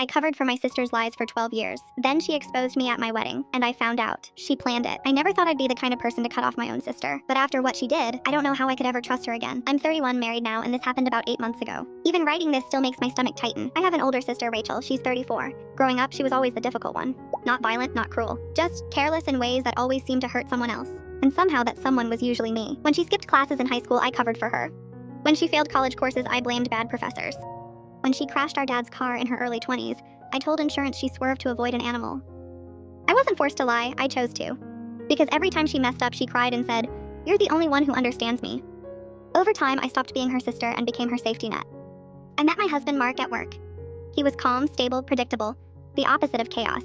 I covered for my sister's lies for 12 years. Then she exposed me at my wedding, and I found out. She planned it. I never thought I'd be the kind of person to cut off my own sister. But after what she did, I don't know how I could ever trust her again. I'm 31, married now, and this happened about 8 months ago. Even writing this still makes my stomach tighten. I have an older sister, Rachel. She's 34. Growing up, she was always the difficult one. Not violent, not cruel. Just careless in ways that always seemed to hurt someone else. And somehow that someone was usually me. When she skipped classes in high school, I covered for her. When she failed college courses, I blamed bad professors. When she crashed our dad's car in her early 20s, I told insurance she swerved to avoid an animal. I wasn't forced to lie, I chose to. Because every time she messed up, she cried and said, "You're the only one who understands me." Over time, I stopped being her sister and became her safety net. I met my husband, Mark, at work. He was calm, stable, predictable, the opposite of chaos.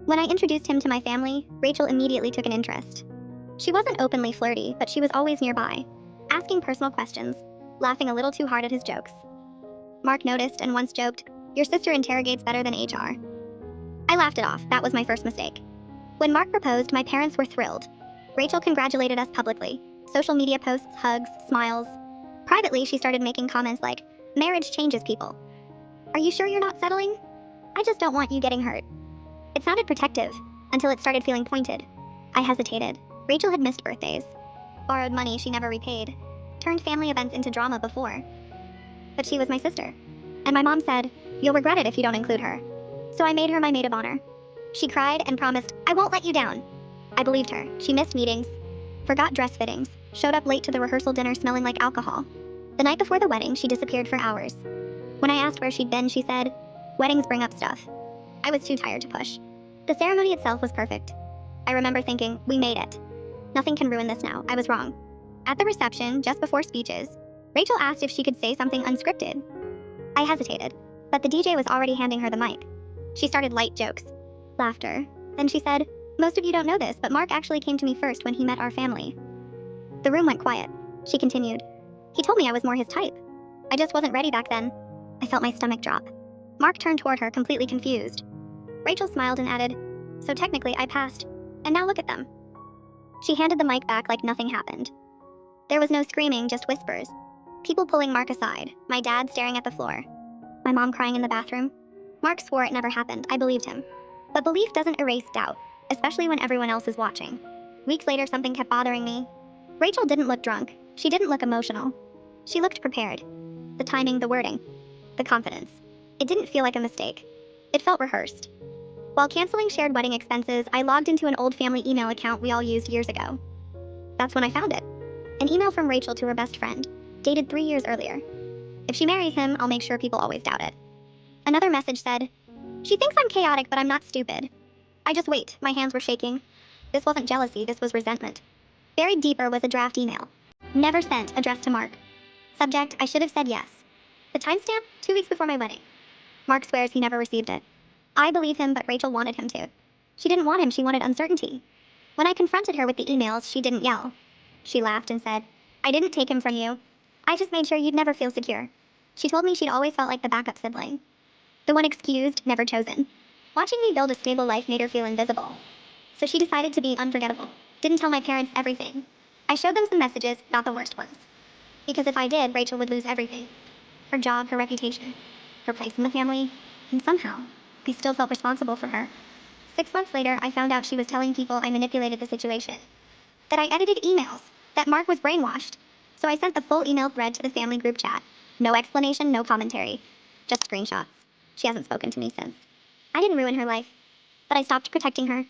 When I introduced him to my family, Rachel immediately took an interest. She wasn't openly flirty, but she was always nearby, asking personal questions, laughing a little too hard at his jokes. Mark noticed and once joked, "Your sister interrogates better than HR." I laughed it off. That was my first mistake. When Mark proposed, my parents were thrilled. Rachel congratulated us publicly. Social media posts, hugs, smiles. Privately, she started making comments like, "Marriage changes people. Are you sure you're not settling? I just don't want you getting hurt." It sounded protective, until it started feeling pointed. I hesitated. Rachel had missed birthdays, borrowed money she never repaid, turned family events into drama before. But she was my sister. And my mom said, "You'll regret it if you don't include her." So I made her my maid of honor. She cried and promised, "I won't let you down." I believed her. She missed meetings, forgot dress fittings, showed up late to the rehearsal dinner smelling like alcohol. The night before the wedding, she disappeared for hours. When I asked where she'd been, she said, "Weddings bring up stuff." I was too tired to push. The ceremony itself was perfect. I remember thinking, we made it. Nothing can ruin this now. I was wrong. At the reception, just before speeches, Rachel asked if she could say something unscripted. I hesitated, but the DJ was already handing her the mic. She started light jokes, laughter. Then she said, "Most of you don't know this, but Mark actually came to me first when he met our family." The room went quiet. She continued, "He told me I was more his type. I just wasn't ready back then." I felt my stomach drop. Mark turned toward her, completely confused. Rachel smiled and added, "So technically I passed. And now look at them." She handed the mic back like nothing happened. There was no screaming, just whispers. People pulling Mark aside, my dad staring at the floor, my mom crying in the bathroom. Mark swore it never happened. I believed him. But belief doesn't erase doubt, especially when everyone else is watching. Weeks later, something kept bothering me. Rachel didn't look drunk. She didn't look emotional. She looked prepared. The timing, the wording, the confidence. It didn't feel like a mistake. It felt rehearsed. While canceling shared wedding expenses, I logged into an old family email account we all used years ago. That's when I found it. An email from Rachel to her best friend, dated 3 years earlier. "If she marries him, I'll make sure people always doubt it." Another message said, "She thinks I'm chaotic, but I'm not stupid." I just wait. My hands were shaking. This wasn't jealousy, this was resentment. Buried deeper was a draft email. Never sent, addressed to Mark. Subject, I should have said yes. The timestamp, 2 weeks before my wedding. Mark swears he never received it. I believe him, but Rachel wanted him to. She didn't want him, she wanted uncertainty. When I confronted her with the emails, she didn't yell. She laughed and said, "I didn't take him from you. I just made sure you'd never feel secure." She told me she'd always felt like the backup sibling. The one excused, never chosen. Watching me build a stable life made her feel invisible. So she decided to be unforgettable. Didn't tell my parents everything. I showed them some messages, not the worst ones. Because if I did, Rachel would lose everything. Her job, her reputation, her place in the family, and somehow, I still felt responsible for her. 6 months later, I found out she was telling people I manipulated the situation. That I edited emails. That Mark was brainwashed. So I sent the full email thread to the family group chat. No explanation, no commentary. Just screenshots. She hasn't spoken to me since. I didn't ruin her life, but I stopped protecting her.